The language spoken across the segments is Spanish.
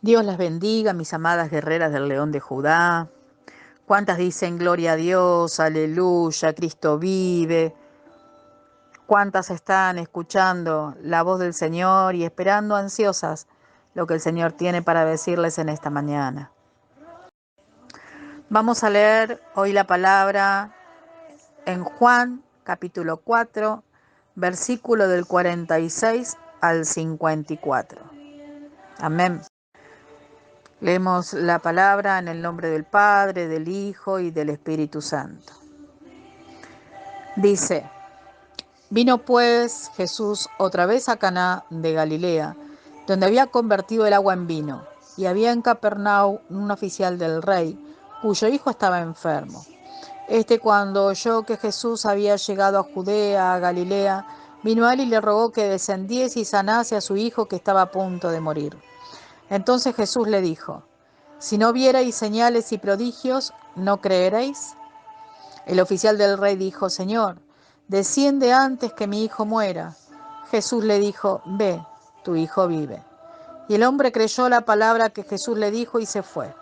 Dios las bendiga, mis amadas guerreras del León de Judá. ¿Cuántas dicen gloria a Dios, aleluya, Cristo vive? ¿Cuántas están escuchando la voz del Señor y esperando ansiosas lo que el Señor tiene para decirles en esta mañana? Vamos a leer hoy la palabra en Juan capítulo 4, versículo del 46 al 54. Amén. Leemos la palabra en el nombre del Padre, del Hijo y del Espíritu Santo. Dice: Vino pues Jesús otra vez a Caná de Galilea, donde había convertido el agua en vino, y había en Capernaum un oficial del rey, cuyo hijo estaba enfermo. Cuando oyó que Jesús había llegado a Judea, a Galilea, vino a él y le rogó que descendiese y sanase a su hijo que estaba a punto de morir. Entonces Jesús le dijo: Si no vierais señales y prodigios, ¿no creeréis? El oficial del rey dijo: Señor, desciende antes que mi hijo muera. Jesús le dijo: Ve, tu hijo vive. Y el hombre creyó la palabra que Jesús le dijo y se fue.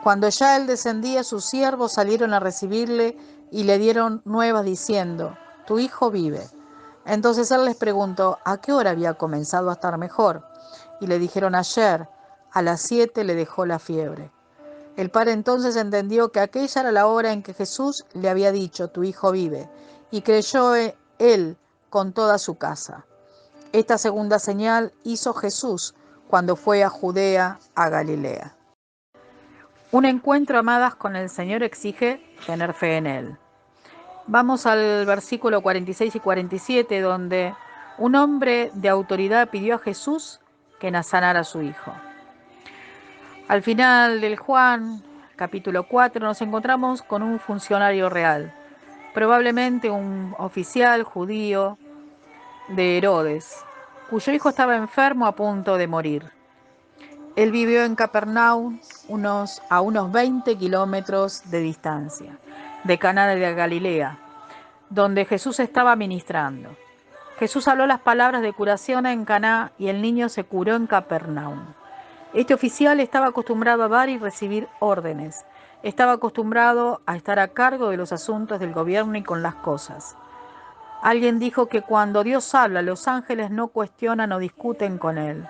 Cuando ya él descendía, sus siervos salieron a recibirle y le dieron nuevas diciendo: Tu hijo vive. Entonces él les preguntó a qué hora había comenzado a estar mejor. Y le dijeron: Ayer, a las 7 le dejó la fiebre. El padre entonces entendió que aquella era la hora en que Jesús le había dicho: Tu hijo vive, y creyó él con toda su casa. Esta segunda señal hizo Jesús cuando fue a Judea, a Galilea. Un encuentro, amadas, con el Señor exige tener fe en Él. Vamos al versículo 46 y 47, donde un hombre de autoridad pidió a Jesús que sanara a su hijo. Al final del Juan, capítulo 4, nos encontramos con un funcionario real, probablemente un oficial judío de Herodes, cuyo hijo estaba enfermo a punto de morir. Él vivió en Capernaum a unos 20 kilómetros de distancia, de Caná de Galilea, donde Jesús estaba ministrando. Jesús habló las palabras de curación en Caná y el niño se curó en Capernaum. Este oficial estaba acostumbrado a dar y recibir órdenes. Estaba acostumbrado a estar a cargo de los asuntos del gobierno y con las cosas. Alguien dijo que cuando Dios habla, los ángeles no cuestionan o discuten con él.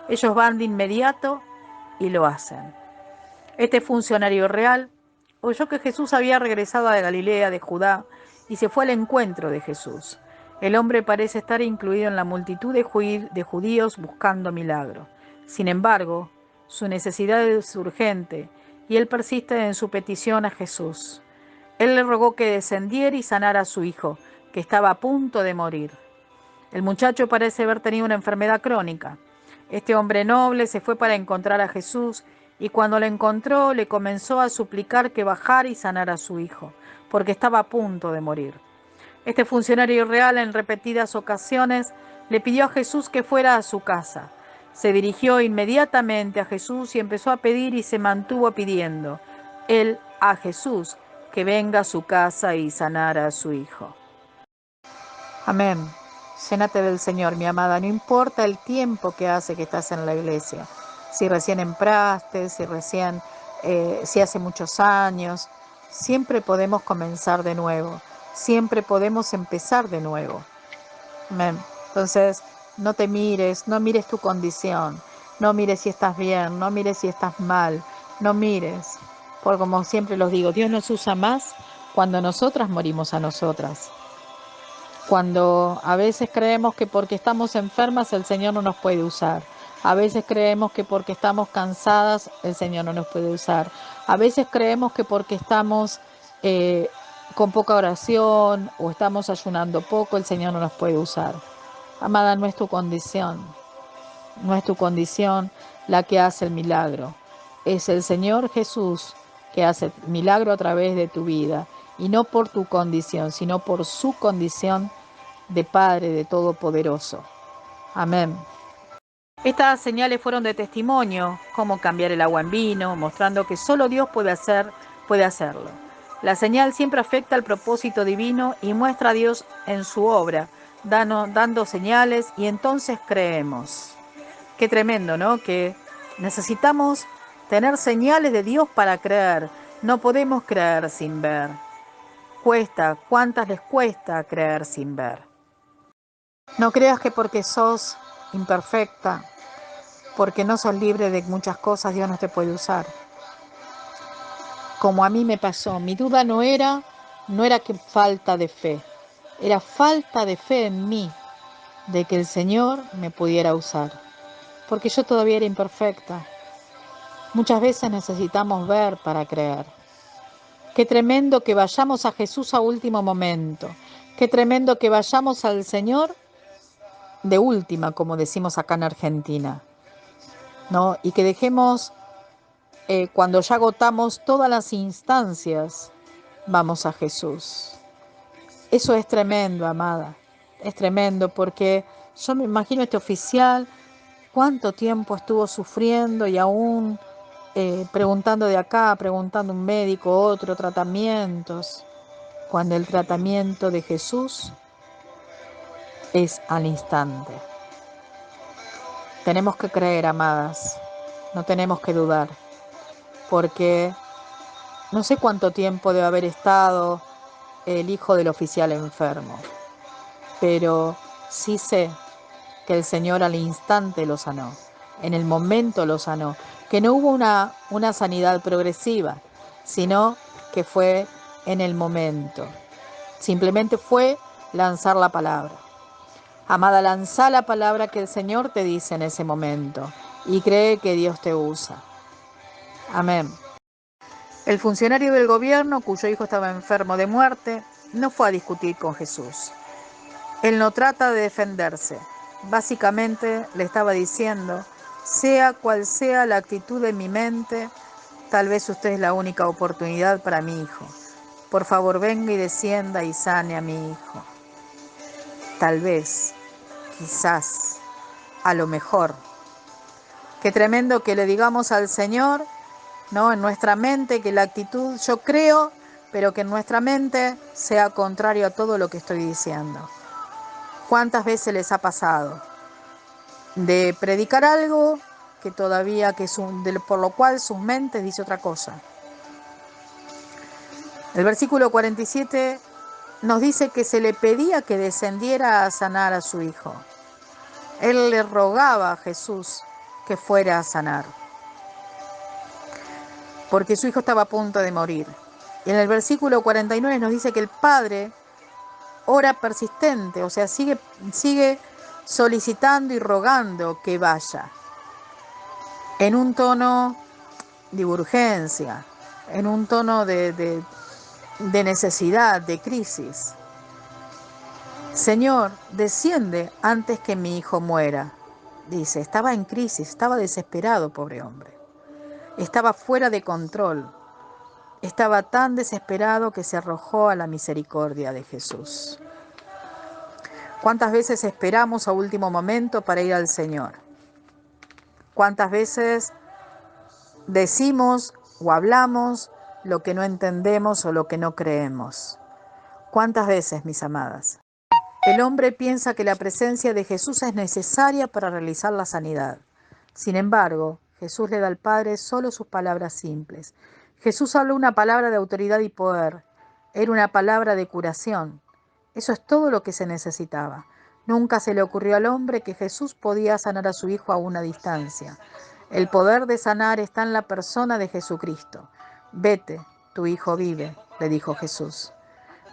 Ellos van de inmediato y lo hacen. Este funcionario real oyó que Jesús había regresado a Galilea de Judá y se fue al encuentro de Jesús. El hombre parece estar incluido en la multitud de judíos buscando milagro. Sin embargo, su necesidad es urgente y él persiste en su petición a Jesús. Él le rogó que descendiera y sanara a su hijo, que estaba a punto de morir. El muchacho parece haber tenido una enfermedad crónica. Este hombre noble se fue para encontrar a Jesús y cuando lo encontró le comenzó a suplicar que bajara y sanara a su hijo, porque estaba a punto de morir. Este funcionario real en repetidas ocasiones le pidió a Jesús que fuera a su casa. Se dirigió inmediatamente a Jesús y empezó a pedir y se mantuvo pidiendo, él a Jesús, que venga a su casa y sanara a su hijo. Amén. Llénate del Señor, mi amada, no importa el tiempo que hace que estás en la iglesia. Si recién entraste, si hace muchos años, siempre podemos comenzar de nuevo. Siempre podemos empezar de nuevo. Amén. Entonces, no te mires, no mires tu condición, no mires si estás bien, no mires si estás mal, no mires. Porque como siempre los digo, Dios nos usa más cuando nosotras morimos a nosotras. Cuando a veces creemos que porque estamos enfermas el Señor no nos puede usar. A veces creemos que porque estamos cansadas el Señor no nos puede usar. A veces creemos que porque estamos con poca oración o estamos ayunando poco el Señor no nos puede usar. Amada, no es tu condición. No es tu condición la que hace el milagro. Es el Señor Jesús que hace el milagro a través de tu vida. Y no por tu condición, sino por su condición de Padre de Todopoderoso. Amén. Estas señales fueron de testimonio, como cambiar el agua en vino, mostrando que solo Dios puede hacerlo. La señal siempre afecta al propósito divino y muestra a Dios en su obra, dando señales y entonces creemos. Qué tremendo, ¿no? Que Necesitamos tener señales de Dios para creer. No podemos creer sin ver. Cuesta, ¿cuántas les cuesta creer sin ver? No creas que porque sos imperfecta, porque no sos libre de muchas cosas, Dios no te puede usar. Como a mí me pasó, mi duda no era que falta de fe, era falta de fe en mí, de que el Señor me pudiera usar, porque yo todavía era imperfecta. Muchas veces necesitamos ver para creer. Qué tremendo que vayamos a Jesús a último momento. Qué tremendo que vayamos al Señor de última, como decimos acá en Argentina, ¿no? Y que dejemos, cuando ya agotamos todas las instancias, vamos a Jesús. Eso es tremendo, amada. Es tremendo porque yo me imagino este oficial, cuánto tiempo estuvo sufriendo y aún preguntando de acá, preguntando un médico, otro, tratamientos, cuando el tratamiento de Jesús es al instante. Tenemos que creer, amadas, no tenemos que dudar, porque no sé cuánto tiempo debe haber estado el hijo del oficial enfermo, pero sí sé que el Señor al instante lo sanó, en el momento lo sanó, que no hubo una sanidad progresiva, sino que fue en el momento. Simplemente fue lanzar la palabra. Amada, lanza la palabra que el Señor te dice en ese momento y cree que Dios te usa. Amén. El funcionario del gobierno, cuyo hijo estaba enfermo de muerte, no fue a discutir con Jesús. Él no trata de defenderse. Básicamente le estaba diciendo, sea cual sea la actitud de mi mente, tal vez usted es la única oportunidad para mi hijo. Por favor, venga y descienda y sane a mi hijo. Tal vez, quizás, a lo mejor. Qué tremendo que le digamos al Señor, ¿no? En nuestra mente, que la actitud, yo creo, pero que en nuestra mente sea contrario a todo lo que estoy diciendo. ¿Cuántas veces les ha pasado de predicar algo que todavía, por lo cual sus mentes dice otra cosa? El versículo 47 nos dice que se le pedía que descendiera a sanar a su hijo. Él le rogaba a Jesús que fuera a sanar, porque su hijo estaba a punto de morir. Y en el versículo 49 nos dice que el padre ora persistente, o sea, sigue solicitando y rogando que vaya, en un tono de urgencia, en un tono de necesidad, de crisis. Señor, desciende antes que mi hijo muera. Dice, estaba en crisis, estaba desesperado, pobre hombre. Estaba fuera de control. Estaba tan desesperado que se arrojó a la misericordia de Jesús. ¿Cuántas veces esperamos a último momento para ir al Señor? ¿Cuántas veces decimos o hablamos lo que no entendemos o lo que no creemos? ¿Cuántas veces, mis amadas? El hombre piensa que la presencia de Jesús es necesaria para realizar la sanidad. Sin embargo, Jesús le da al Padre solo sus palabras simples. Jesús habló una palabra de autoridad y poder. Era una palabra de curación. Eso es todo lo que se necesitaba. Nunca se le ocurrió al hombre que Jesús podía sanar a su hijo a una distancia. El poder de sanar está en la persona de Jesucristo. Vete, tu hijo vive, le dijo Jesús.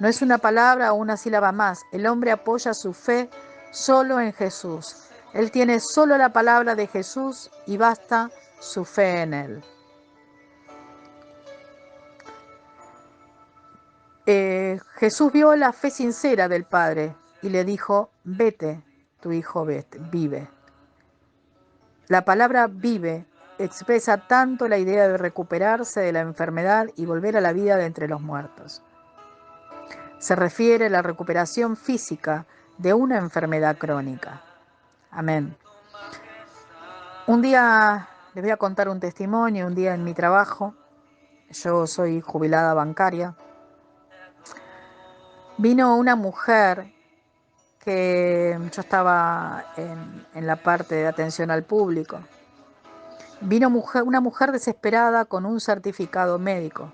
No es una palabra o una sílaba más. El hombre apoya su fe solo en Jesús. Él tiene solo la palabra de Jesús y basta su fe en él. Jesús vio la fe sincera del Padre y le dijo, vete, tu hijo vive. La palabra vive expresa tanto la idea de recuperarse de la enfermedad y volver a la vida de entre los muertos. Se refiere a la recuperación física de una enfermedad crónica. Amén. Un día les voy a contar un testimonio. Un día en mi trabajo, yo soy jubilada bancaria, vino una mujer que yo estaba en la parte de atención al público Vino una mujer desesperada con un certificado médico,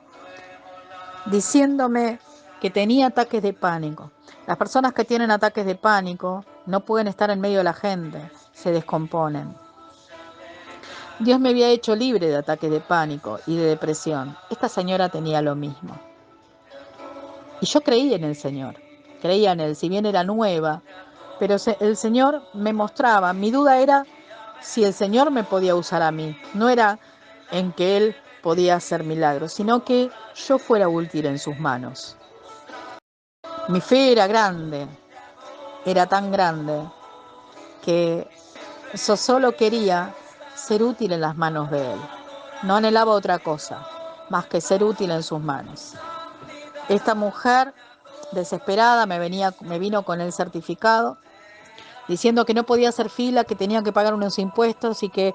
diciéndome que tenía ataques de pánico. Las personas que tienen ataques de pánico no pueden estar en medio de la gente, se descomponen. Dios me había hecho libre de ataques de pánico y de depresión. Esta señora tenía lo mismo. Y yo creía en el Señor, creía en Él, si bien era nueva, pero el Señor me mostraba. Mi duda era si el Señor me podía usar a mí. No era en que Él podía hacer milagros, sino que yo fuera útil en sus manos. Mi fe era grande, era tan grande que yo solo quería ser útil en las manos de Él. No anhelaba otra cosa más que ser útil en sus manos. Esta mujer desesperada me vino con el certificado diciendo que no podía hacer fila, que tenía que pagar unos impuestos y que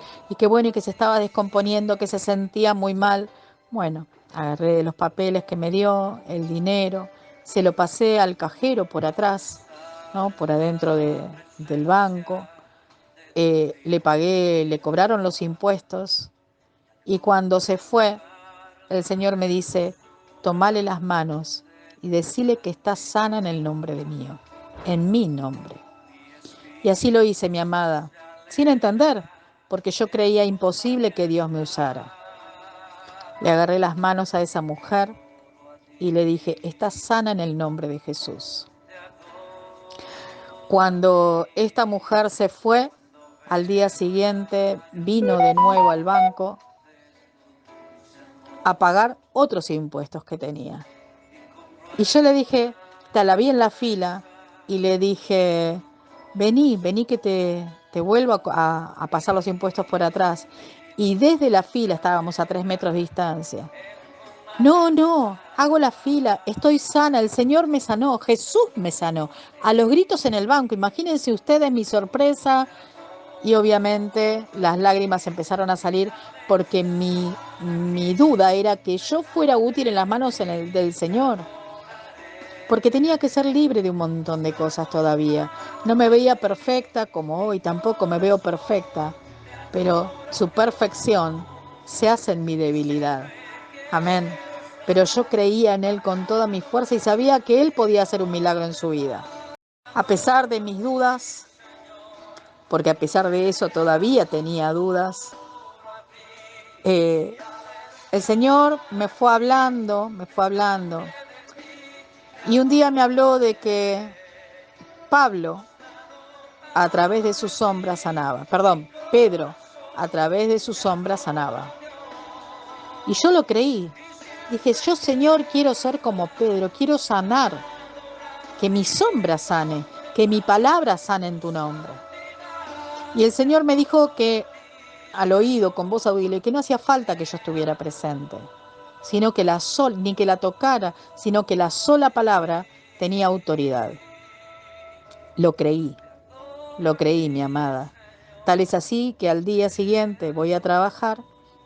bueno, y que se estaba descomponiendo, que se sentía muy mal. Bueno, agarré los papeles que me dio, el dinero, se lo pasé al cajero por atrás, ¿no? Por adentro del banco. Le pagué, le cobraron los impuestos y cuando se fue, el Señor me dice, tomale las manos y decile que está sana en el nombre de mío, en mi nombre. Y así lo hice, mi amada, sin entender, porque yo creía imposible que Dios me usara. Le agarré las manos a esa mujer y le dije, está sana en el nombre de Jesús. Cuando esta mujer se fue, al día siguiente vino de nuevo al banco a pagar otros impuestos que tenía. Y yo le dije, la vi en la fila y le dije, vení que te vuelvo a pasar los impuestos por atrás. Y desde la fila, estábamos a 3 metros de distancia. No, hago la fila, estoy sana, el Señor me sanó, Jesús me sanó. A los gritos en el banco, imagínense ustedes mi sorpresa. Y obviamente las lágrimas empezaron a salir porque mi duda era que yo fuera útil en las manos del Señor. Porque tenía que ser libre de un montón de cosas todavía. No me veía perfecta como hoy, tampoco me veo perfecta, pero su perfección se hace en mi debilidad. Amén. Pero yo creía en Él con toda mi fuerza y sabía que Él podía hacer un milagro en su vida. A pesar de mis dudas, porque a pesar de eso todavía tenía dudas, el Señor me fue hablando. Y un día me habló de que Pablo, a través de su sombra sanaba. Pedro, a través de su sombra sanaba. Y yo lo creí. Dije, yo Señor quiero ser como Pedro, quiero sanar, que mi sombra sane, que mi palabra sane en tu nombre. Y el Señor me dijo que al oído, con voz audible, que no hacía falta que yo estuviera presente, sino que ni que la tocara, sino que la sola palabra tenía autoridad. Lo creí, mi amada. Tal es así que al día siguiente voy a trabajar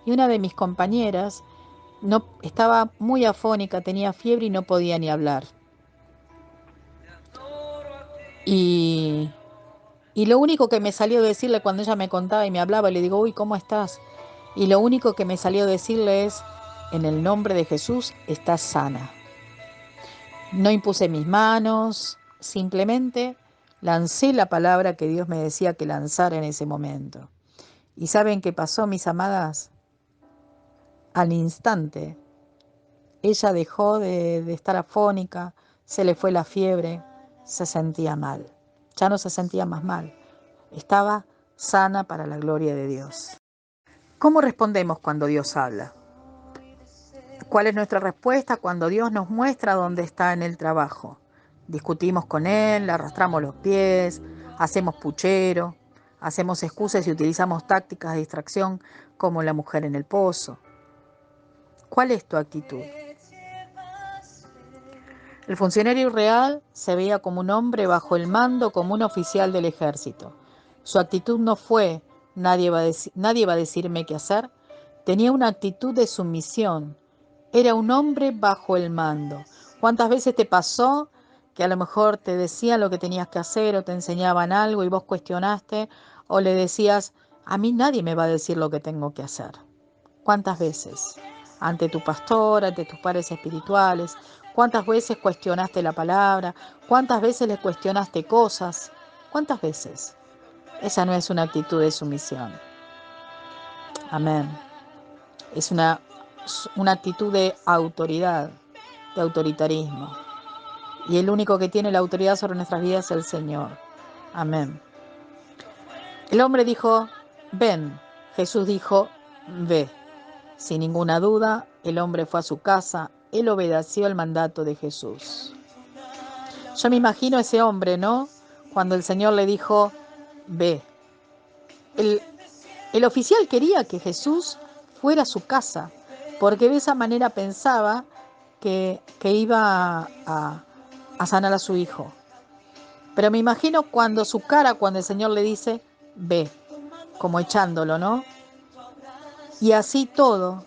y una de mis compañeras estaba muy afónica, tenía fiebre y no podía ni hablar. Y lo único que me salió decirle cuando ella me contaba y me hablaba, le digo, uy, ¿cómo estás? Y lo único que me salió decirle es, en el nombre de Jesús, estás sana. No impuse mis manos, simplemente lancé la palabra que Dios me decía que lanzara en ese momento. ¿Y saben qué pasó, mis amadas? Al instante, ella dejó de estar afónica, se le fue la fiebre, se sentía mal. Ya no se sentía más mal. Estaba sana para la gloria de Dios. ¿Cómo respondemos cuando Dios habla? ¿Cuál es nuestra respuesta cuando Dios nos muestra dónde está en el trabajo? Discutimos con Él, le arrastramos los pies, hacemos puchero, hacemos excusas y utilizamos tácticas de distracción como la mujer en el pozo. ¿Cuál es tu actitud? El funcionario real se veía como un hombre bajo el mando como un oficial del ejército. Su actitud no fue, nadie va a decirme qué hacer. Tenía una actitud de sumisión. Era un hombre bajo el mando. ¿Cuántas veces te pasó que a lo mejor te decían lo que tenías que hacer o te enseñaban algo y vos cuestionaste o le decías, A mí nadie me va a decir lo que tengo que hacer. ¿Cuántas veces? Ante tu pastor, ante tus padres espirituales. ¿Cuántas veces cuestionaste la palabra? ¿Cuántas veces le cuestionaste cosas? ¿Cuántas veces? Esa no es una actitud de sumisión. Amén. Es una actitud de autoridad, de autoritarismo. Y el único que tiene la autoridad sobre nuestras vidas es el Señor. Amén. El hombre dijo, ven. Jesús dijo, ve. Sin ninguna duda, el hombre fue a su casa. Él obedeció el mandato de Jesús. Yo me imagino a ese hombre, ¿no? Cuando el Señor le dijo, ve. El oficial quería que Jesús fuera a su casa, porque de esa manera pensaba que iba a sanar a su hijo. Pero me imagino cuando su cara, cuando el Señor le dice, ve, como echándolo, ¿no? Y así todo,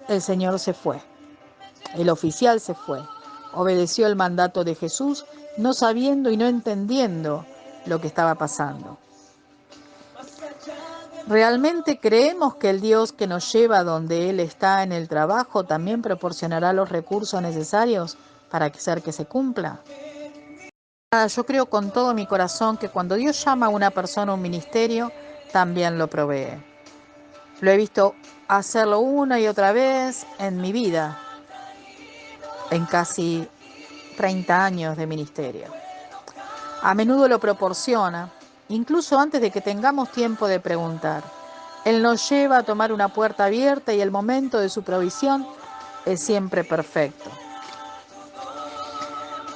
el Señor se fue. El oficial se fue. Obedeció el mandato de Jesús, no sabiendo y no entendiendo lo que estaba pasando. ¿Realmente creemos que el Dios que nos lleva donde Él está en el trabajo también proporcionará los recursos necesarios para hacer que se cumpla? Yo creo con todo mi corazón que cuando Dios llama a una persona a un ministerio, también lo provee. Lo he visto hacerlo una y otra vez en mi vida, en casi 30 años de ministerio. A menudo lo proporciona, incluso antes de que tengamos tiempo de preguntar. Él nos lleva a tomar una puerta abierta y el momento de su provisión es siempre perfecto.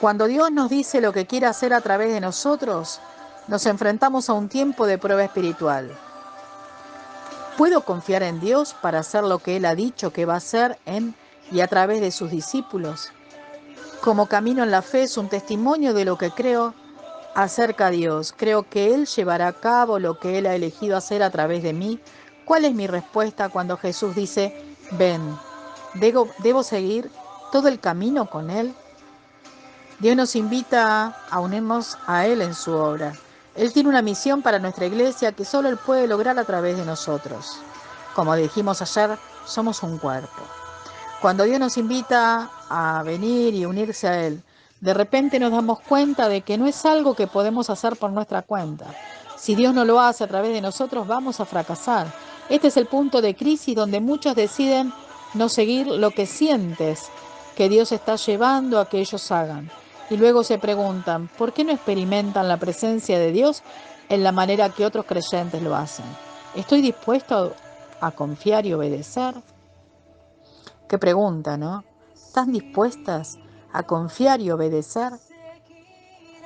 Cuando Dios nos dice lo que quiere hacer a través de nosotros, nos enfrentamos a un tiempo de prueba espiritual. ¿Puedo confiar en Dios para hacer lo que Él ha dicho que va a hacer en y a través de sus discípulos? Como camino en la fe es un testimonio de lo que creo acerca de Dios. Creo que Él llevará a cabo lo que Él ha elegido hacer a través de mí. ¿Cuál es mi respuesta cuando Jesús dice, ven? ¿Debo seguir todo el camino con Él? Dios nos invita a unirnos a Él en su obra. Él tiene una misión para nuestra iglesia que solo Él puede lograr a través de nosotros. Como dijimos ayer, somos un cuerpo. Cuando Dios nos invita a venir y unirse a Él, de repente nos damos cuenta de que no es algo que podemos hacer por nuestra cuenta. Si Dios no lo hace a través de nosotros, vamos a fracasar. Este es el punto de crisis donde muchos deciden no seguir lo que sientes que Dios está llevando a que ellos hagan. Y luego se preguntan, ¿por qué no experimentan la presencia de Dios en la manera que otros creyentes lo hacen? ¿Estoy dispuesto a confiar y obedecer? Qué pregunta, ¿no? ¿Están dispuestas a confiar y obedecer?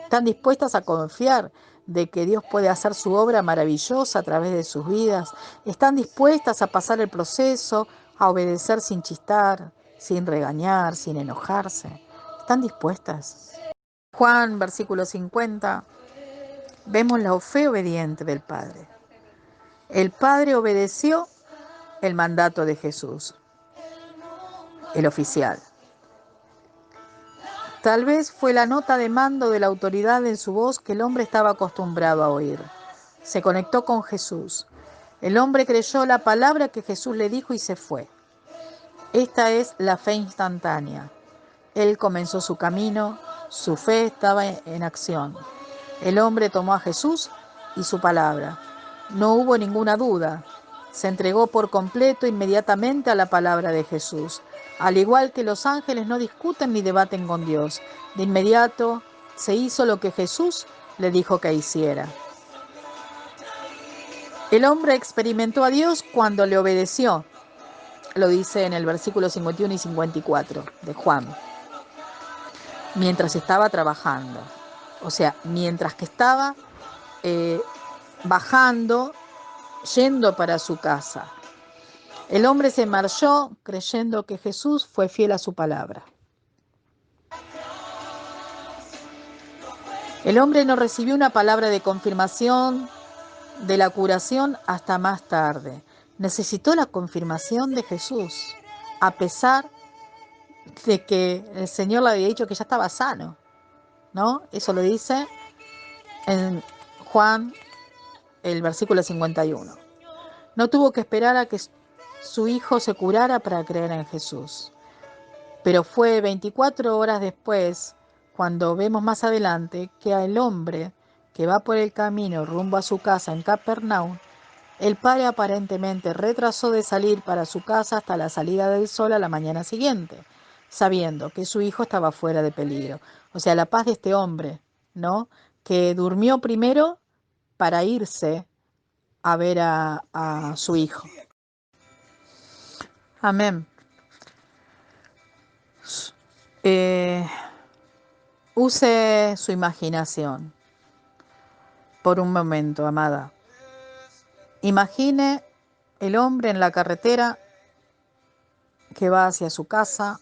¿Están dispuestas a confiar de que Dios puede hacer su obra maravillosa a través de sus vidas? ¿Están dispuestas a pasar el proceso, a obedecer sin chistar, sin regañar, sin enojarse? ¿Están dispuestas? Juan, versículo 50, vemos la fe obediente del Padre. El Padre obedeció el mandato de Jesús, el oficial. Tal vez fue la nota de mando de la autoridad en su voz que el hombre estaba acostumbrado a oír. Se conectó con Jesús. El hombre creyó la palabra que Jesús le dijo y se fue. Esta es la fe instantánea. Él comenzó su camino, su fe estaba en acción. El hombre tomó a Jesús y su palabra. No hubo ninguna duda. Se entregó por completo inmediatamente a la palabra de Jesús. Al igual que los ángeles no discuten ni debaten con Dios. De inmediato se hizo lo que Jesús le dijo que hiciera. El hombre experimentó a Dios cuando le obedeció. Lo dice en el versículo 51 y 54 de Juan. Mientras estaba trabajando. O sea, mientras que estaba bajando, yendo para su casa. El hombre se marchó creyendo que Jesús fue fiel a su palabra. El hombre no recibió una palabra de confirmación de la curación hasta más tarde. Necesitó la confirmación de Jesús, a pesar de que el Señor le había dicho que ya estaba sano, ¿no? Eso lo dice en Juan, el versículo 51. No tuvo que esperar a que su hijo se curara para creer en Jesús. Pero fue 24 horas después, cuando vemos más adelante, que al hombre que va por el camino rumbo a su casa en Capernaum, el padre aparentemente retrasó de salir para su casa hasta la salida del sol a la mañana siguiente, sabiendo que su hijo estaba fuera de peligro. O sea, la paz de este hombre, ¿no? Que durmió primero para irse a ver a su hijo. Amén. Eh, Use su imaginación por un momento, amada. Imagine el hombre en la carretera que va hacia su casa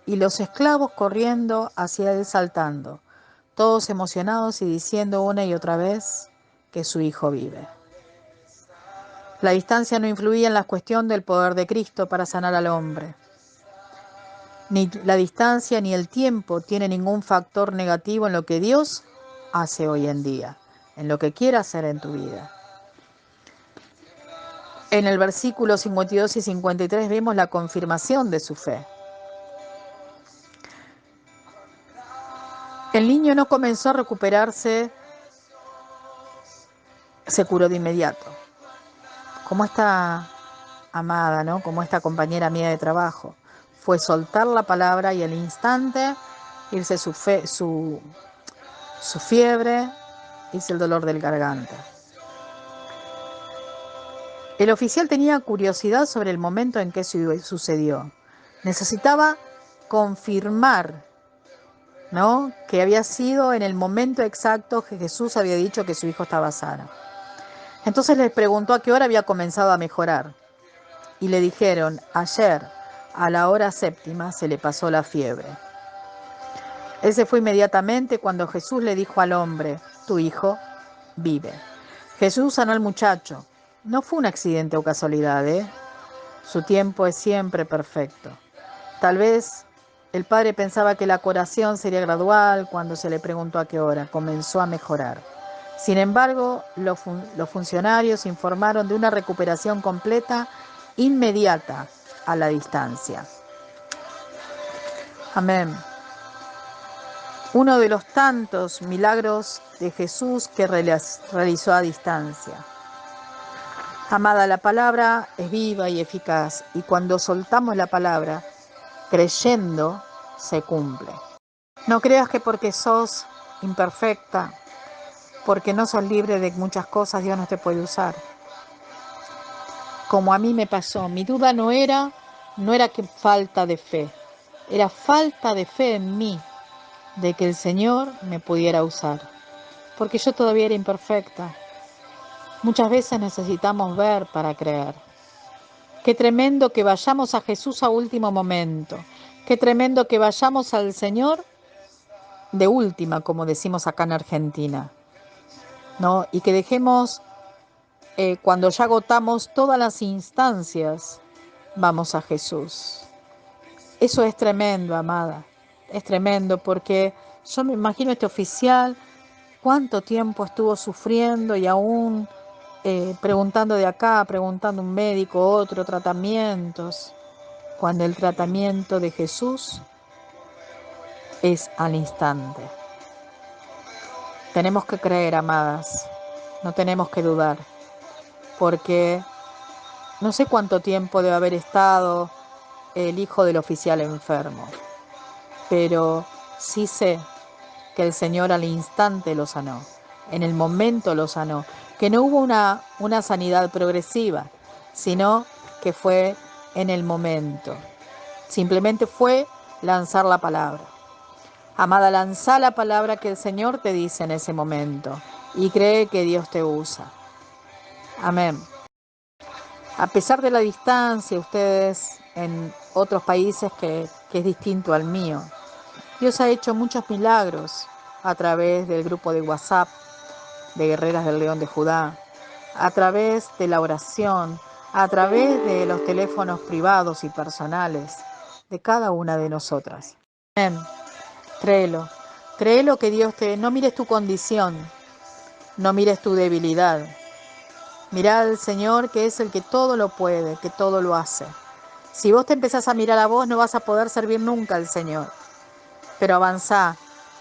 y los esclavos corriendo hacia él saltando, todos emocionados y diciendo una y otra vez que su hijo vive. La distancia no influía en la cuestión del poder de Cristo para sanar al hombre. Ni la distancia ni el tiempo tiene ningún factor negativo en lo que Dios hace hoy en día, en lo que quiera hacer en tu vida. En el versículo 52 y 53 vemos la confirmación de su fe. El niño no comenzó a recuperarse, se curó de inmediato. Como esta amada, ¿no? Como esta compañera mía de trabajo. Fue soltar la palabra y al instante irse su fiebre, irse el dolor del garganta. El oficial tenía curiosidad sobre el momento en que sucedió. Necesitaba confirmar, ¿no?, que había sido en el momento exacto que Jesús había dicho que su hijo estaba sano. Entonces les preguntó a qué hora había comenzado a mejorar. Y le dijeron, ayer a la hora 7 se le pasó la fiebre. Él se fue inmediatamente cuando Jesús le dijo al hombre, tu hijo vive. Jesús sanó al muchacho. No fue un accidente o casualidad, ¿eh? Su tiempo es siempre perfecto. Tal vez el padre pensaba que la curación sería gradual. Cuando se le preguntó a qué hora, comenzó a mejorar. Sin embargo, los funcionarios informaron de una recuperación completa inmediata a la distancia. Amén. Uno de los tantos milagros de Jesús que realizó a distancia. Amada, la palabra es viva y eficaz, y cuando soltamos la palabra, creyendo, se cumple. No creas que porque sos imperfecta, porque no sos libre de muchas cosas, Dios no te puede usar. Como a mí me pasó, mi duda no era que falta de fe, era falta de fe en mí, de que el Señor me pudiera usar, porque yo todavía era imperfecta. Muchas veces necesitamos ver para creer. Qué tremendo que vayamos a Jesús a último momento. Qué tremendo que vayamos al Señor de última, como decimos acá en Argentina, ¿no? Y que dejemos, cuando ya agotamos todas las instancias, vamos a Jesús. Eso es tremendo, amada. Es tremendo porque yo me imagino este oficial, cuánto tiempo estuvo sufriendo y aún preguntando de acá, preguntando un médico, otro, tratamientos, cuando el tratamiento de Jesús es al instante. Tenemos que creer, amadas, no tenemos que dudar, porque no sé cuánto tiempo debe haber estado el hijo del oficial enfermo, pero sí sé que el Señor al instante lo sanó, en el momento lo sanó, que no hubo una sanidad progresiva, sino que fue en el momento. Simplemente fue lanzar la palabra. Amada, lanza la palabra que el Señor te dice en ese momento y cree que Dios te usa. Amén. A pesar de la distancia, ustedes en otros países que es distinto al mío, Dios ha hecho muchos milagros a través del grupo de WhatsApp de Guerreras del León de Judá, a través de la oración, a través de los teléfonos privados y personales de cada una de nosotras. Amén. Créelo. Créelo que Dios no mires tu condición, no mires tu debilidad. Mirá al Señor, que es el que todo lo puede, que todo lo hace. Si vos te empezás a mirar a vos, no vas a poder servir nunca al Señor. Pero avanzá,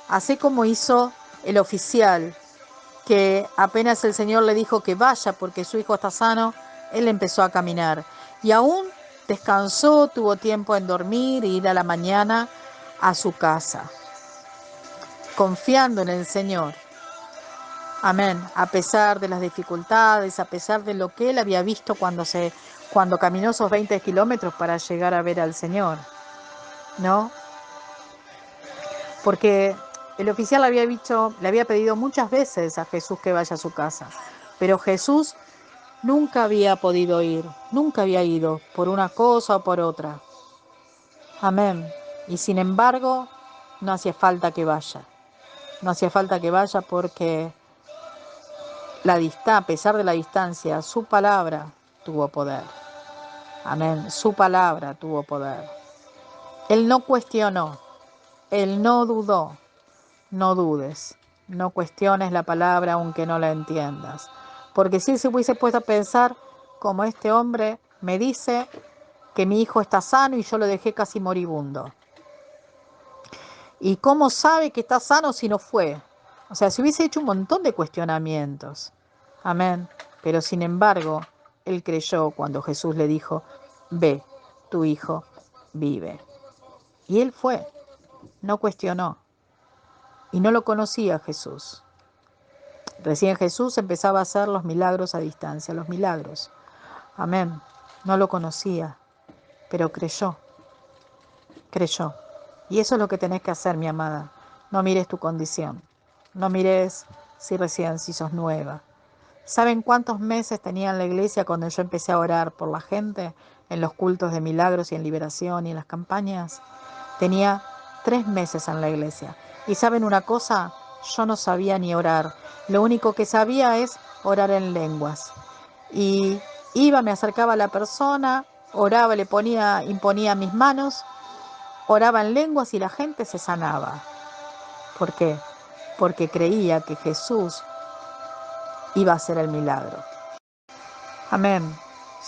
así como hizo el oficial, que apenas el Señor le dijo que vaya porque su hijo está sano, él empezó a caminar. Y aún descansó, tuvo tiempo en dormir e ir a la mañana a su casa, confiando en el Señor. Amén. A pesar de las dificultades, a pesar de lo que él había visto cuando caminó esos 20 kilómetros para llegar a ver al Señor, ¿no? Porque el oficial le había pedido muchas veces a Jesús que vaya a su casa, pero Jesús nunca había podido ir, nunca había ido por una cosa o por otra. Amén. Y sin embargo, no hacía falta que vaya. No hacía falta que vaya porque a pesar de la distancia, su palabra tuvo poder. Amén. Su palabra tuvo poder. Él no cuestionó, él no dudó. No dudes, no cuestiones la palabra aunque no la entiendas. Porque si él se hubiese puesto a pensar, como este hombre me dice que mi hijo está sano y yo lo dejé casi moribundo. ¿Y cómo sabe que está sano si no fue? O sea, se hubiese hecho un montón de cuestionamientos. Amén. Pero sin embargo, él creyó cuando Jesús le dijo, ve, tu hijo vive. Y él fue, no cuestionó. Y no lo conocía Jesús. Recién Jesús empezaba a hacer los milagros a distancia, los milagros. Amén. No lo conocía, pero creyó. Y eso es lo que tenés que hacer, mi amada. No mires tu condición. No mires si sos nueva. ¿Saben cuántos meses tenía en la iglesia cuando yo empecé a orar por la gente? En los cultos de milagros y en liberación y en las campañas. Tenía 3 meses en la iglesia. Y ¿saben una cosa? Yo no sabía ni orar. Lo único que sabía es orar en lenguas. Y me acercaba a la persona, oraba, imponía mis manos, oraba en lenguas y la gente se sanaba. ¿Por qué? Porque creía que Jesús iba a hacer el milagro. Amén.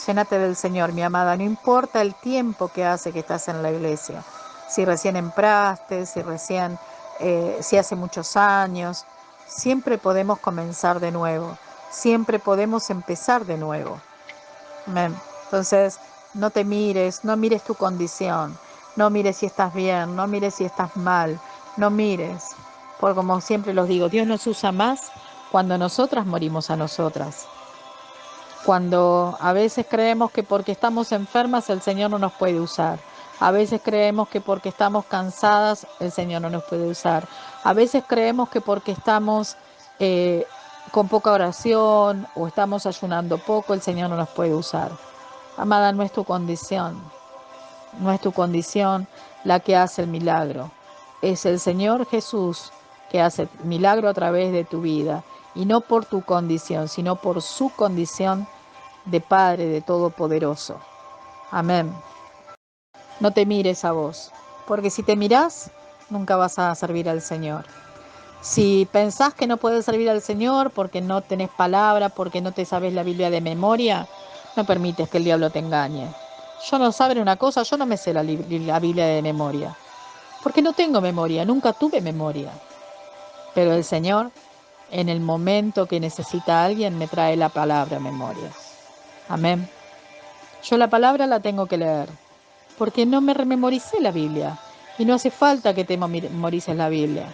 Llénate del Señor, mi amada. No importa el tiempo que hace que estás en la iglesia. Si recién entraste, si hace muchos años. Siempre podemos comenzar de nuevo. Siempre podemos empezar de nuevo. Amén. Entonces, no mires tu condición. No mires si estás bien, no mires si estás mal. No mires. Porque como siempre los digo, Dios nos usa más cuando nosotras morimos a nosotras. Cuando a veces creemos que porque estamos enfermas el Señor no nos puede usar. A veces creemos que porque estamos cansadas el Señor no nos puede usar. A veces creemos que porque estamos con poca oración o estamos ayunando poco el Señor no nos puede usar. Amada, no es tu condición. No es tu condición la que hace el milagro. Es el Señor Jesús que hace el milagro a través de tu vida. Y no por tu condición, sino por su condición de Padre de Todopoderoso. Amén. No te mires a vos, porque si te mirás, nunca vas a servir al Señor. Si pensás que no puedes servir al Señor porque no tenés palabra, porque no te sabes la Biblia de memoria, no permites que el diablo te engañe. Yo no saben una cosa, yo no me sé la Biblia de memoria, porque no tengo memoria, nunca tuve memoria. Pero el Señor, en el momento que necesita a alguien, me trae la palabra a memoria. Amén. Yo la palabra la tengo que leer, porque no me rememoricé la Biblia. Y no hace falta que te memorices la Biblia.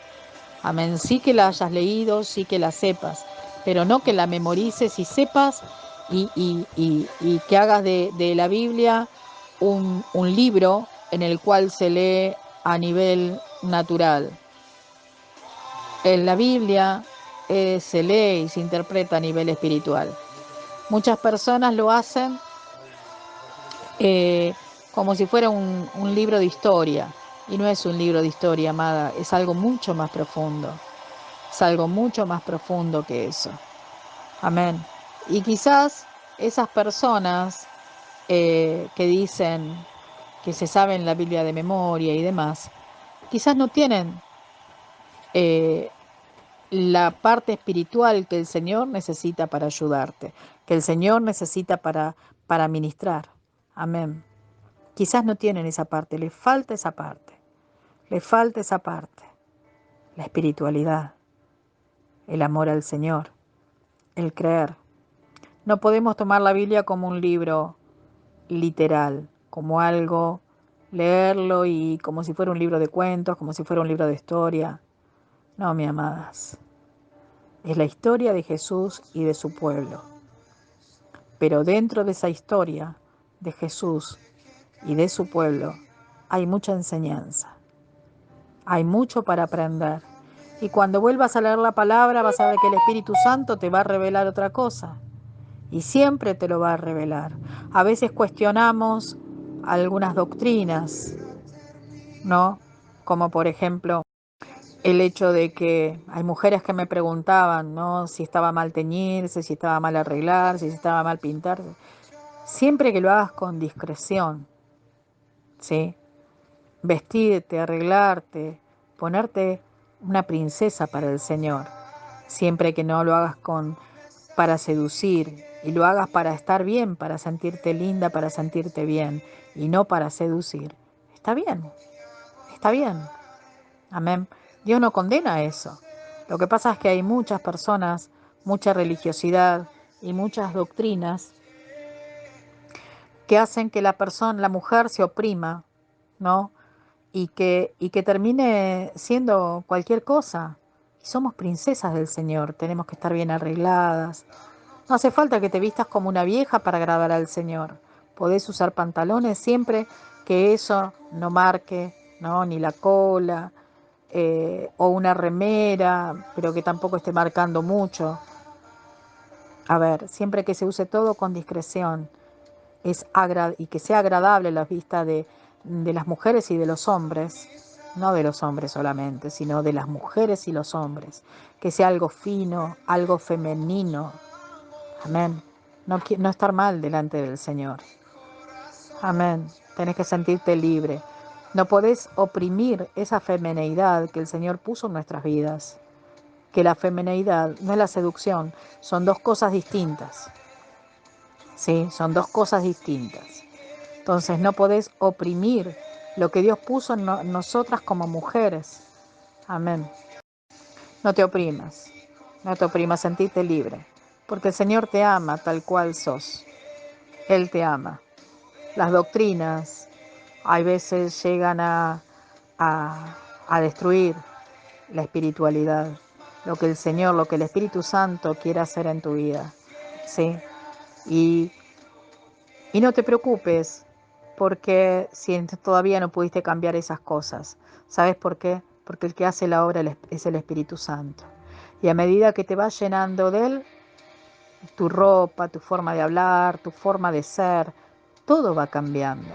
Amén, sí que la hayas leído, sí que la sepas, pero no que la memorices y sepas y que hagas de la Biblia un libro en el cual se lee a nivel natural. En la Biblia se lee y se interpreta a nivel espiritual. Muchas personas lo hacen como si fuera un libro de historia. Y no es un libro de historia, amada, es algo mucho más profundo. Es algo mucho más profundo que eso. Amén. Y quizás esas personas que dicen que se saben la Biblia de memoria y demás, quizás no tienen la parte espiritual que el Señor necesita para ayudarte. que el Señor necesita para ministrar. Amén. Quizás no tienen esa parte, les falta esa parte, les falta esa parte, la espiritualidad, el amor al Señor, el creer. No podemos tomar la Biblia como un libro literal, como algo, leerlo y como si fuera un libro de cuentos, como si fuera un libro de historia. No, mi amadas, es la historia de Jesús y de su pueblo. Pero dentro de esa historia de Jesús y de su pueblo hay mucha enseñanza, hay mucho para aprender. Y cuando vuelvas a leer la palabra vas a ver que el Espíritu Santo te va a revelar otra cosa. Y siempre te lo va a revelar. A veces cuestionamos algunas doctrinas, ¿no? Como por ejemplo el hecho de que hay mujeres que me preguntaban, ¿no? Si estaba mal teñirse, si estaba mal arreglarse, si estaba mal pintarse. Siempre que lo hagas con discreción, ¿sí? Vestirte, arreglarte, ponerte una princesa para el Señor. Siempre que no lo hagas para seducir y lo hagas para estar bien, para sentirte linda, para sentirte bien y no para seducir. Está bien, está bien. Amén. Dios no condena eso. Lo que pasa es que hay muchas personas, mucha religiosidad y muchas doctrinas que hacen que la mujer se oprima, ¿no? Y que termine siendo cualquier cosa. Y somos princesas del Señor, tenemos que estar bien arregladas. No hace falta que te vistas como una vieja para agradar al Señor. Podés usar pantalones siempre que eso no marque, ¿no? Ni la cola, o una remera, pero que tampoco esté marcando mucho. A ver, siempre que se use todo con discreción y que sea agradable a la vista de las mujeres y de los hombres, no de los hombres solamente, sino de las mujeres y los hombres, que sea algo fino, algo femenino. Amén. No estar mal delante del Señor. Amén. Tenés que sentirte libre. No podés oprimir esa femineidad que el Señor puso en nuestras vidas. Que la femineidad no es la seducción, son dos cosas distintas. ¿Sí? Son dos cosas distintas. Entonces no podés oprimir lo que Dios puso en nosotras como mujeres. Amén. No te oprimas. No te oprimas, sentíte libre. Porque el Señor te ama tal cual sos. Él te ama. Las doctrinas hay veces llegan a destruir la espiritualidad, lo que el Señor, lo que el Espíritu Santo quiere hacer en tu vida, ¿sí? Y, y no te preocupes, porque si todavía no pudiste cambiar esas cosas, ¿sabes por qué? Porque el que hace la obra es el Espíritu Santo. Y a medida que te vas llenando de Él, tu ropa, tu forma de hablar, tu forma de ser, todo va cambiando.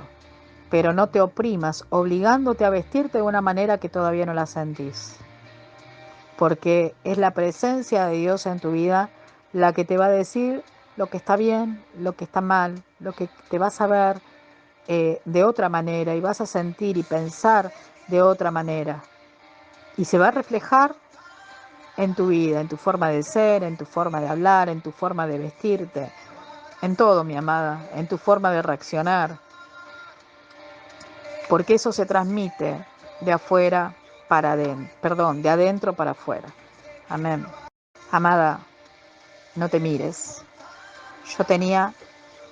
Pero no te oprimas obligándote a vestirte de una manera que todavía no la sentís. Porque es la presencia de Dios en tu vida la que te va a decir lo que está bien, lo que está mal, lo que te vas a ver de otra manera y vas a sentir y pensar de otra manera. Y se va a reflejar en tu vida, en tu forma de ser, en tu forma de hablar, en tu forma de vestirte, en todo, mi amada, en tu forma de reaccionar. Porque eso se transmite de afuera para adentro, perdón, de adentro para afuera. Amén. Amada, no te mires. Yo tenía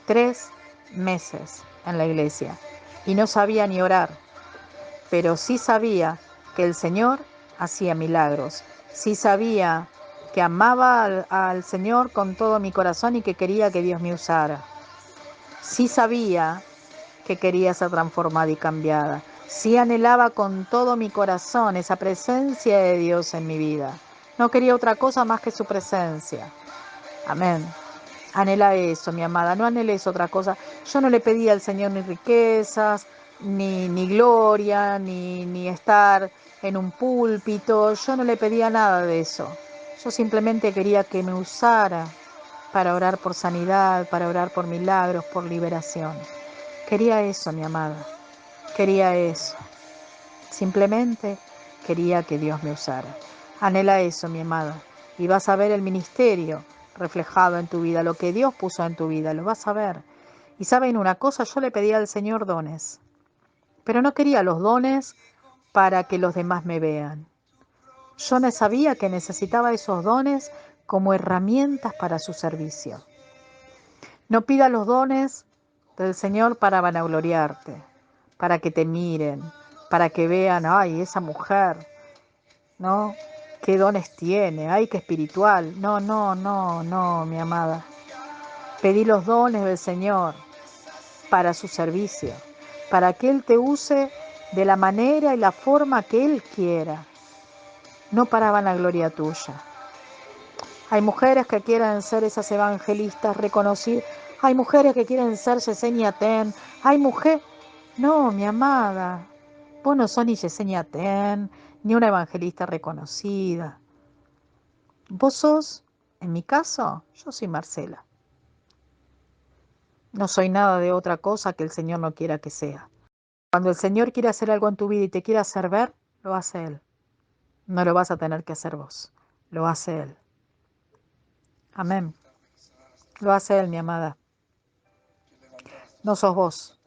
3 meses en la iglesia y no sabía ni orar, pero sí sabía que el Señor hacía milagros. Sí sabía que amaba al Señor con todo mi corazón y que quería que Dios me usara. Sí sabía que quería ser transformada y cambiada. Sí anhelaba con todo mi corazón esa presencia de Dios en mi vida. No quería otra cosa más que su presencia. Amén. Anhela eso, mi amada, no anheles otra cosa. Yo no le pedí al Señor ni riquezas, ni gloria, ni estar en un púlpito. Yo no le pedía nada de eso. Yo simplemente quería que me usara para orar por sanidad, para orar por milagros, por liberación. Quería eso, mi amada. Quería eso. Simplemente quería que Dios me usara. Anhela eso, mi amada. Y vas a ver el ministerio reflejado en tu vida, lo que Dios puso en tu vida, lo vas a ver. Y saben una cosa, yo le pedí al Señor dones, pero no quería los dones para que los demás me vean. Yo no sabía que necesitaba esos dones como herramientas para su servicio. No pidas los dones del Señor para vanagloriarte, para que te miren, para que vean, ay, esa mujer, ¿no? ¿Qué dones tiene? Ay, qué espiritual. No, no, no, no, mi amada. Pedí los dones del Señor para su servicio, para que Él te use de la manera y la forma que Él quiera, no para vanagloria tuya. Hay mujeres que quieren ser esas evangelistas reconocidas. Hay mujeres que quieren ser Yesenia Ten. Hay mujeres... No, mi amada. Vos no sos ni Yesenia Ten, ni una evangelista reconocida. Vos sos, en mi caso, yo soy Marcela. No soy nada de otra cosa que el Señor no quiera que sea. Cuando el Señor quiere hacer algo en tu vida y te quiere hacer ver, lo hace Él. No lo vas a tener que hacer vos. Lo hace Él. Amén. Lo hace Él, mi amada. No sos vos.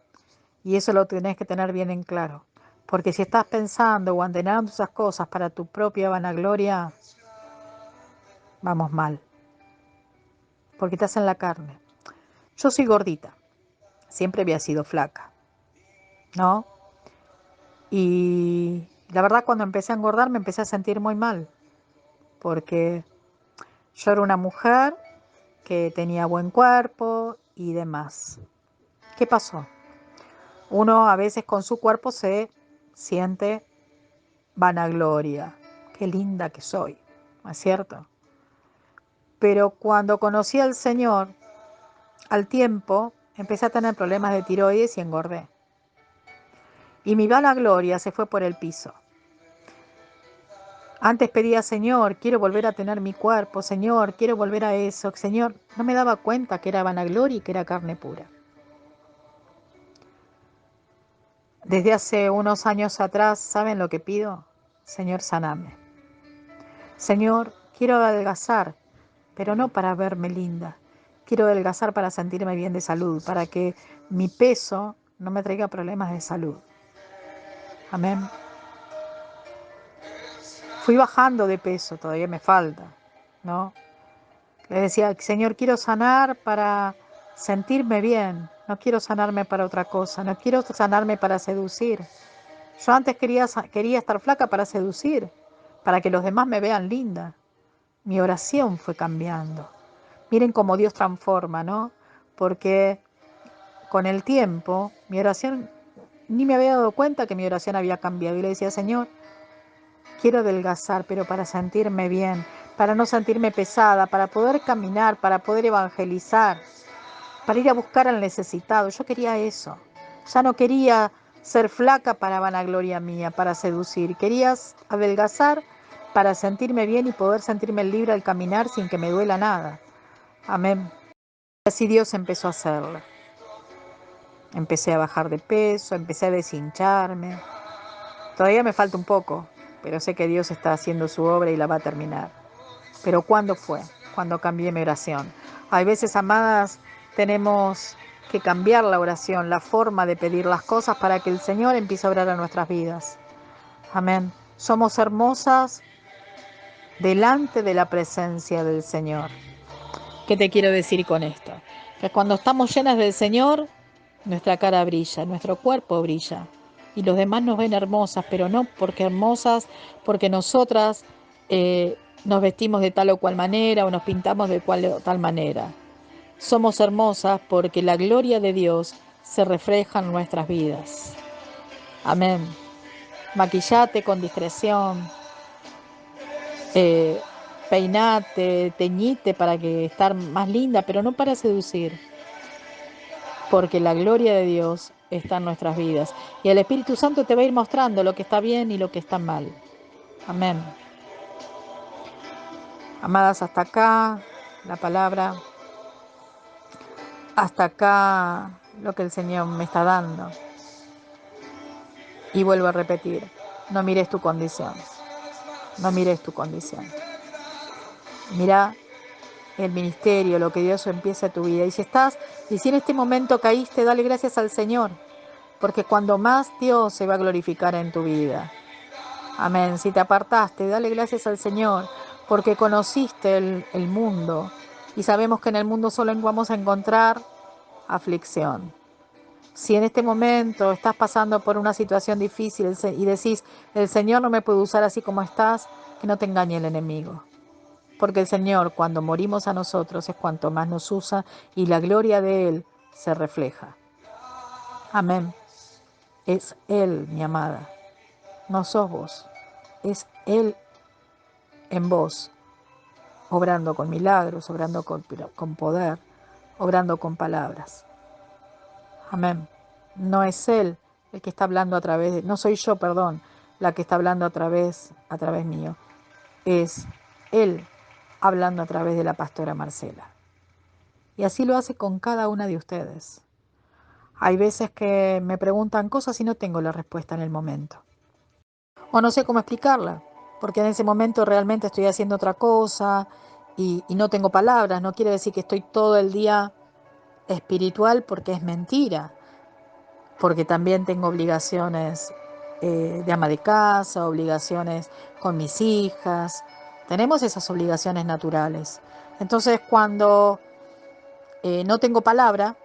Y eso lo tenés que tener bien en claro. Porque si estás pensando o anhelando esas cosas para tu propia vanagloria, vamos mal. Porque estás en la carne. Yo soy gordita. Siempre había sido flaca, ¿no? Y la verdad cuando empecé a engordar me empecé a sentir muy mal. Porque yo era una mujer que tenía buen cuerpo y demás. ¿Qué pasó? Uno a veces con su cuerpo se siente vanagloria. Qué linda que soy, ¿no es cierto? Pero cuando conocí al Señor, al tiempo empecé a tener problemas de tiroides y engordé. Y mi vanagloria se fue por el piso. Antes pedía, Señor, quiero volver a tener mi cuerpo, Señor, quiero volver a eso. Señor, no me daba cuenta que era vanagloria y que era carne pura. Desde hace unos años atrás, ¿saben lo que pido? Señor, saname. Señor, quiero adelgazar, pero no para verme linda. Quiero adelgazar para sentirme bien de salud, para que mi peso no me traiga problemas de salud. Amén. Fui bajando de peso, todavía me falta, ¿no? Le decía, Señor, quiero sanar para sentirme bien. No quiero sanarme para otra cosa. No quiero sanarme para seducir. Yo antes quería estar flaca para seducir, para que los demás me vean linda. Mi oración fue cambiando. Miren cómo Dios transforma, ¿no? Porque con el tiempo, mi oración, ni me había dado cuenta que mi oración había cambiado. Y le decía, Señor, quiero adelgazar, pero para sentirme bien, para no sentirme pesada, para poder caminar, para poder evangelizar, para ir a buscar al necesitado. Yo quería eso. Ya no quería ser flaca para vanagloria mía, para seducir. Quería adelgazar para sentirme bien y poder sentirme libre al caminar sin que me duela nada. Amén. Así Dios empezó a hacerlo. Empecé a bajar de peso, empecé a deshincharme. Todavía me falta un poco, pero sé que Dios está haciendo su obra y la va a terminar. Pero ¿cuándo fue? Cuando cambié mi oración. Hay veces, amadas, tenemos que cambiar la oración, la forma de pedir las cosas para que el Señor empiece a obrar en nuestras vidas. Amén. Somos hermosas delante de la presencia del Señor. ¿Qué te quiero decir con esto? Que cuando estamos llenas del Señor, nuestra cara brilla, nuestro cuerpo brilla. Y los demás nos ven hermosas, pero no porque hermosas, porque nosotras nos vestimos de tal o cual manera o nos pintamos de cual o tal manera. Somos hermosas porque la gloria de Dios se refleja en nuestras vidas. Amén. Maquillate con discreción, peinate, teñite para que estar más linda, pero no para seducir, porque la gloria de Dios está en nuestras vidas. Y el Espíritu Santo te va a ir mostrando lo que está bien y lo que está mal. Amén. Amadas, hasta acá la palabra, hasta acá lo que el Señor me está dando. Y vuelvo a repetir, no mires tu condición, no mires tu condición. Mira el ministerio, lo que Dios empiece a tu vida. Y si en este momento caíste, dale gracias al Señor, porque cuando más Dios se va a glorificar en tu vida. Amén. Si te apartaste, dale gracias al Señor, porque conociste el mundo. Y sabemos que en el mundo solo vamos a encontrar aflicción. Si en este momento estás pasando por una situación difícil y decís, el Señor no me puede usar así como estás, que no te engañe el enemigo. Porque el Señor, cuando morimos a nosotros, es cuanto más nos usa y la gloria de Él se refleja. Amén. Es Él, mi amada. No sos vos. Es Él en vos, obrando con milagros, obrando con poder, obrando con palabras. Amén. No es Él el que está hablando a través de, no soy yo, perdón, la que está hablando a través mío. Es Él hablando a través de la pastora Marcela. Y así lo hace con cada una de ustedes. Hay veces que me preguntan cosas y no tengo la respuesta en el momento. O no sé cómo explicarla, porque en ese momento realmente estoy haciendo otra cosa y no tengo palabras. No quiere decir que estoy todo el día espiritual, porque es mentira. Porque también tengo obligaciones de ama de casa, obligaciones con mis hijas. Tenemos esas obligaciones naturales. Entonces, cuando no tengo palabra,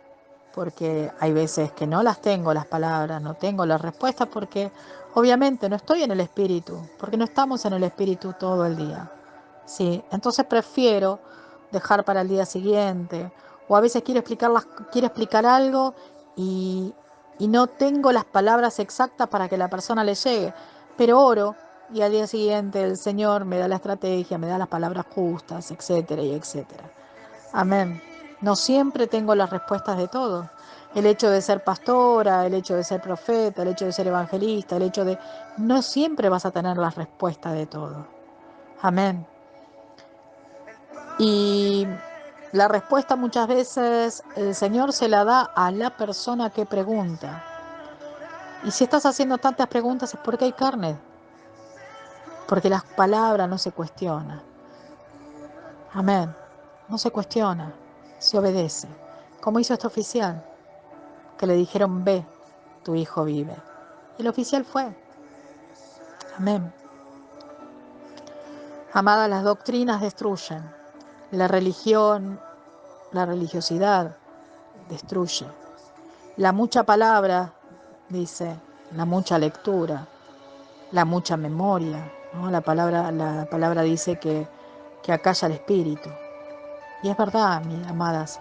porque hay veces que no las tengo las palabras, no tengo las respuestas, porque obviamente no estoy en el espíritu, porque no estamos en el espíritu todo el día. Sí, entonces prefiero dejar para el día siguiente, o a veces quiero explicar algo y, y no tengo las palabras exactas para que la persona le llegue, pero oro y al día siguiente el Señor me da la estrategia, me da las palabras justas, etcétera y etcétera. Amén. No siempre tengo las respuestas de todo. El hecho de ser pastora, el hecho de ser profeta, el hecho de ser evangelista, el hecho de... No siempre vas a tener las respuestas de todo. Amén. Y la respuesta muchas veces el Señor se la da a la persona que pregunta. Y si estás haciendo tantas preguntas es porque hay carne. Porque las palabras no se cuestionan. Amén. No se cuestiona, se obedece. Como hizo este oficial, que le dijeron, ve, tu hijo vive. Y el oficial fue. Amén. Amada, las doctrinas destruyen. La religión, la religiosidad destruye. La mucha palabra, dice, la mucha lectura, la mucha memoria, ¿no? La palabra dice que acalla el espíritu. Y es verdad, mis amadas,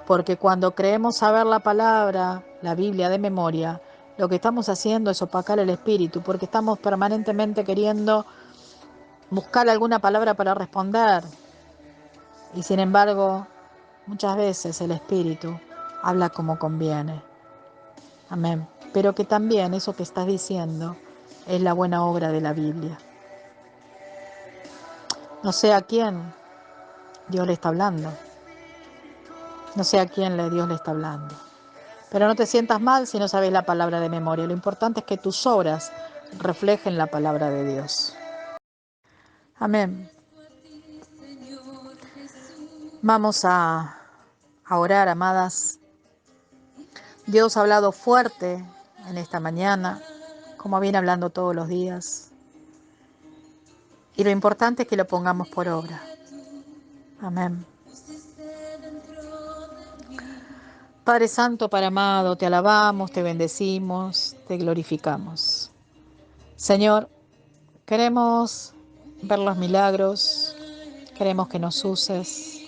porque cuando creemos saber la palabra, la Biblia de memoria, lo que estamos haciendo es opacar el espíritu, porque estamos permanentemente queriendo buscar alguna palabra para responder. Y sin embargo, muchas veces el espíritu habla como conviene. Amén. Pero que también eso que estás diciendo es la buena obra de la Biblia. No sé a quién Dios le está hablando. No sé a quién Dios le está hablando. Pero no te sientas mal si no sabes la palabra de memoria. Lo importante es que tus obras reflejen la palabra de Dios. Amén. Vamos a orar, amadas. Dios ha hablado fuerte en esta mañana, como viene hablando todos los días. Y lo importante es que lo pongamos por obra. Amén. Padre Santo, Padre amado, te alabamos, te bendecimos, te glorificamos. Señor, queremos ver los milagros, queremos que nos uses,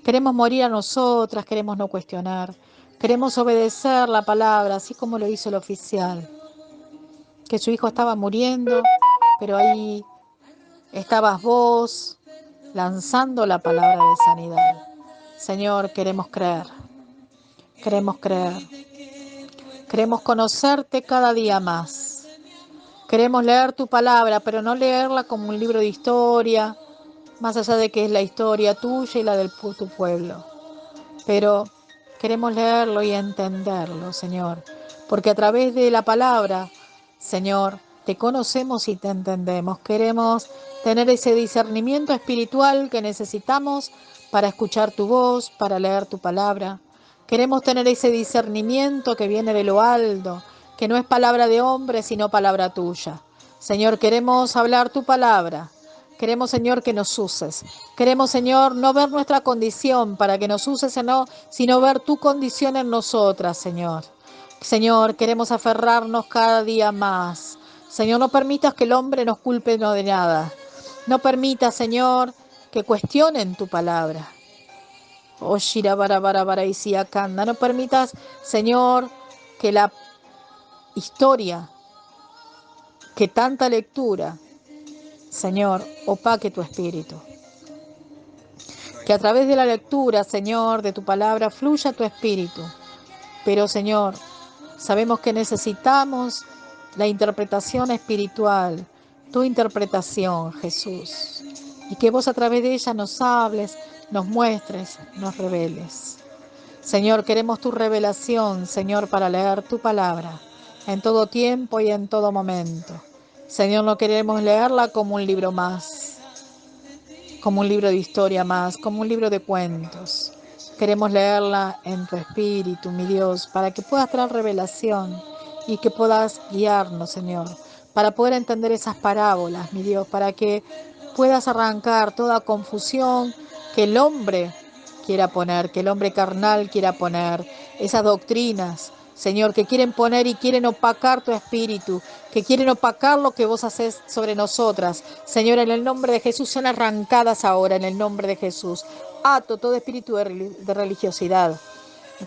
queremos morir a nosotras, queremos no cuestionar, queremos obedecer la palabra, así como lo hizo el oficial, que su hijo estaba muriendo, pero ahí estabas vos lanzando la palabra de sanidad. Señor, queremos creer, queremos creer, queremos conocerte cada día más. Queremos leer tu palabra, pero no leerla como un libro de historia, más allá de que es la historia tuya y la de tu pueblo. Pero queremos leerlo y entenderlo, Señor, porque a través de la palabra, Señor, te conocemos y te entendemos. Queremos tener ese discernimiento espiritual que necesitamos para escuchar tu voz, para leer tu palabra. Queremos tener ese discernimiento que viene de lo alto, que no es palabra de hombre, sino palabra tuya. Señor, queremos hablar tu palabra. Queremos, Señor, que nos uses. Queremos, Señor, no ver nuestra condición para que nos uses, sino ver tu condición en nosotras, Señor. Señor, queremos aferrarnos cada día más. Señor, no permitas que el hombre nos culpe no de nada. No permitas, Señor, que cuestionen tu palabra. Oh, Shira bara bara bara y Siakanda. No permitas, Señor, que la historia, que tanta lectura, Señor, opaque tu espíritu. Que a través de la lectura, Señor, de tu palabra, fluya tu espíritu. Pero, Señor, sabemos que necesitamos la interpretación espiritual, tu interpretación, Jesús. Y que vos a través de ella nos hables, nos muestres, nos reveles. Señor, queremos tu revelación, Señor, para leer tu palabra en todo tiempo y en todo momento. Señor, no queremos leerla como un libro más, como un libro de historia más, como un libro de cuentos. Queremos leerla en tu espíritu, mi Dios, para que puedas traer revelación y que puedas guiarnos, Señor, para poder entender esas parábolas, mi Dios, para que puedas arrancar toda confusión que el hombre quiera poner, que el hombre carnal quiera poner, esas doctrinas, Señor, que quieren poner y quieren opacar tu espíritu, que quieren opacar lo que vos haces sobre nosotras. Señor, en el nombre de Jesús, son arrancadas ahora, en el nombre de Jesús. Ato todo espíritu de religiosidad,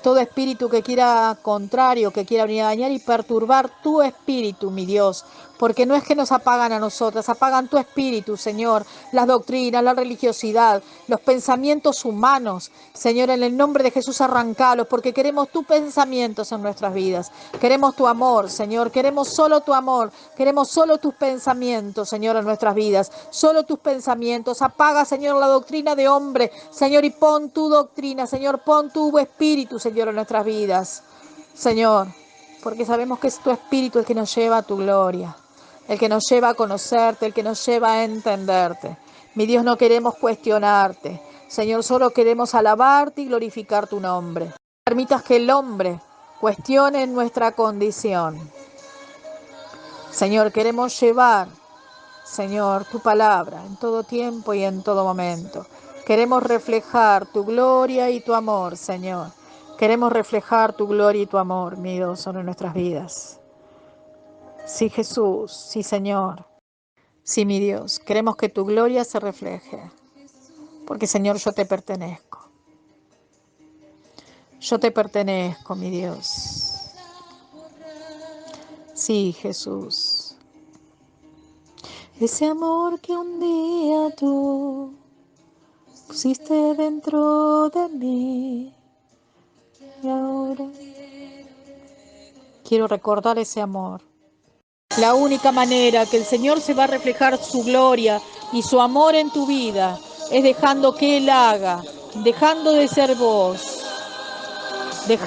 todo espíritu que quiera contrario, que quiera venir a dañar y perturbar tu espíritu, mi Dios. Porque no es que nos apagan a nosotras, apagan tu espíritu, Señor. Las doctrinas, la religiosidad, los pensamientos humanos. Señor, en el nombre de Jesús, arrancalos, porque queremos tus pensamientos en nuestras vidas. Queremos tu amor, Señor. Queremos solo tu amor. Queremos solo tus pensamientos, Señor, en nuestras vidas. Solo tus pensamientos. Apaga, Señor, la doctrina de hombre, Señor, y pon tu doctrina, Señor. Pon tu espíritu, Señor, en nuestras vidas. Señor, porque sabemos que es tu espíritu el que nos lleva a tu gloria, el que nos lleva a conocerte, el que nos lleva a entenderte. Mi Dios, no queremos cuestionarte. Señor, solo queremos alabarte y glorificar tu nombre. Permitas que el hombre cuestione nuestra condición. Señor, queremos llevar, Señor, tu palabra en todo tiempo y en todo momento. Queremos reflejar tu gloria y tu amor, Señor. Queremos reflejar tu gloria y tu amor, mi Dios, sobre nuestras vidas. Sí, Jesús, sí, Señor. Sí, mi Dios, queremos que tu gloria se refleje, porque, Señor, yo te pertenezco. Yo te pertenezco, mi Dios. Sí, Jesús. Ese amor que un día tú pusiste dentro de mí, y ahora quiero recordar ese amor. La única manera que el Señor se va a reflejar su gloria y su amor en tu vida es dejando que Él haga, dejando de ser vos, de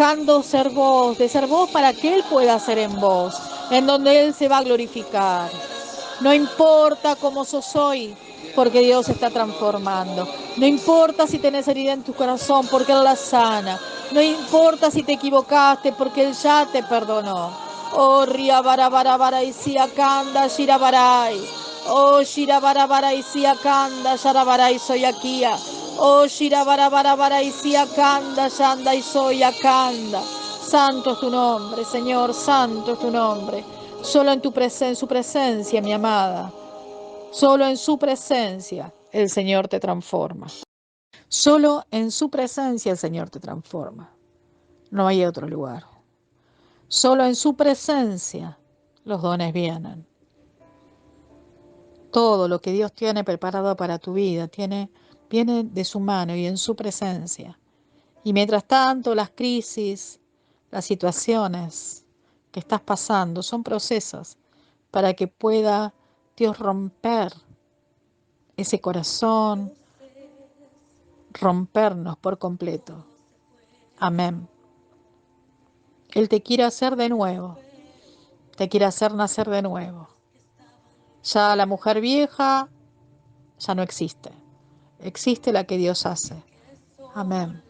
ser vos para que Él pueda ser en vos, en donde Él se va a glorificar. No importa cómo sos hoy, porque Dios se está transformando. No importa si tenés herida en tu corazón, porque Él la sana. No importa si te equivocaste, porque Él ya te perdonó. Oh, ria bara bara bara y siakanda shirabarai. Oh, shirabara bara y siakanda sharabarai soy akia. Oh, shirabara bara bara y siakanda shanda y soy akanda. Santo es tu nombre, Señor, santo es tu nombre. Solo en su presencia, mi amada. Solo en su presencia el Señor te transforma. Solo en su presencia el Señor te transforma. No hay otro lugar. Solo en su presencia los dones vienen. Todo lo que Dios tiene preparado para tu vida viene de su mano y en su presencia. Y mientras tanto, las crisis, las situaciones que estás pasando son procesos para que pueda Dios romper ese corazón, rompernos por completo. Amén. Él te quiere hacer de nuevo, te quiere hacer nacer de nuevo. Ya la mujer vieja ya no existe, existe la que Dios hace. Amén.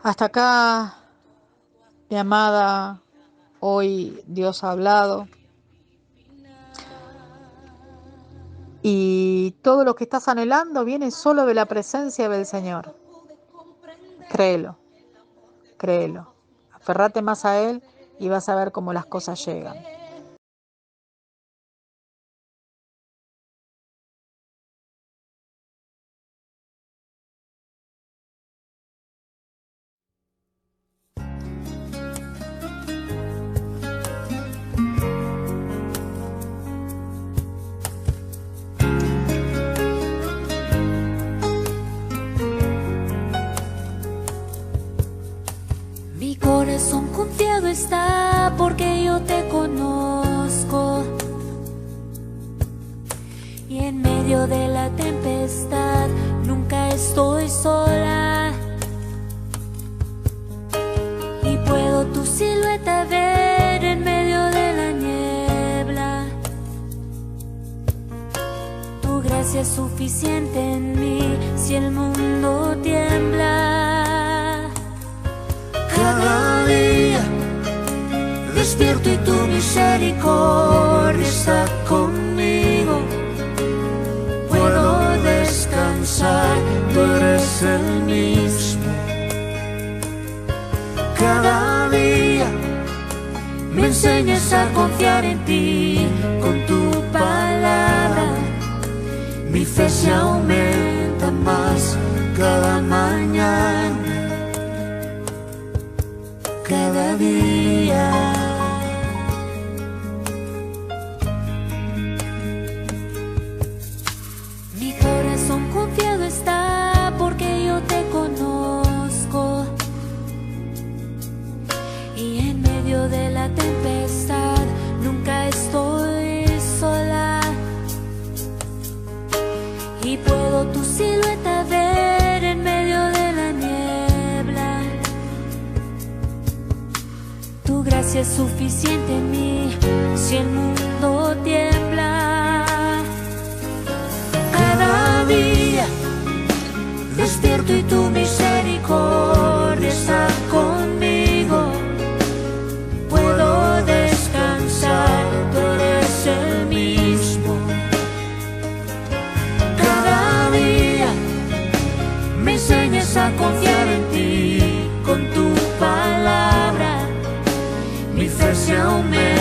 Hasta acá, mi amada, hoy Dios ha hablado. Y todo lo que estás anhelando viene solo de la presencia del Señor. Créelo, créelo. Aferrate más a Él y vas a ver cómo las cosas llegan. Mi corazón confiado está porque yo te conozco, y en medio de la tempestad nunca estoy sola, y puedo tu silueta ver en medio de la niebla. Tu gracia es suficiente en mí si el mundo tiembla. Cada día despierto y tu misericordia está conmigo. Puedo descansar, tú eres el mismo. Cada día me enseñas a confiar en ti con tu palabra. Mi fe se aumenta más cada mañana. Cada día. Mi corazón confiado está porque yo te conozco, y en medio de la tempestad nunca estoy sola, y puedo tu silueta ver en medio de la niebla. Tu gracia es suficiente en mí si el mundo tiembla. Cada día despierto y tu misericordia está conmigo. Puedo descansar, tú eres el mismo. Cada día me enseñas a confiar en ti con tu palabra. Mi fe se aumenta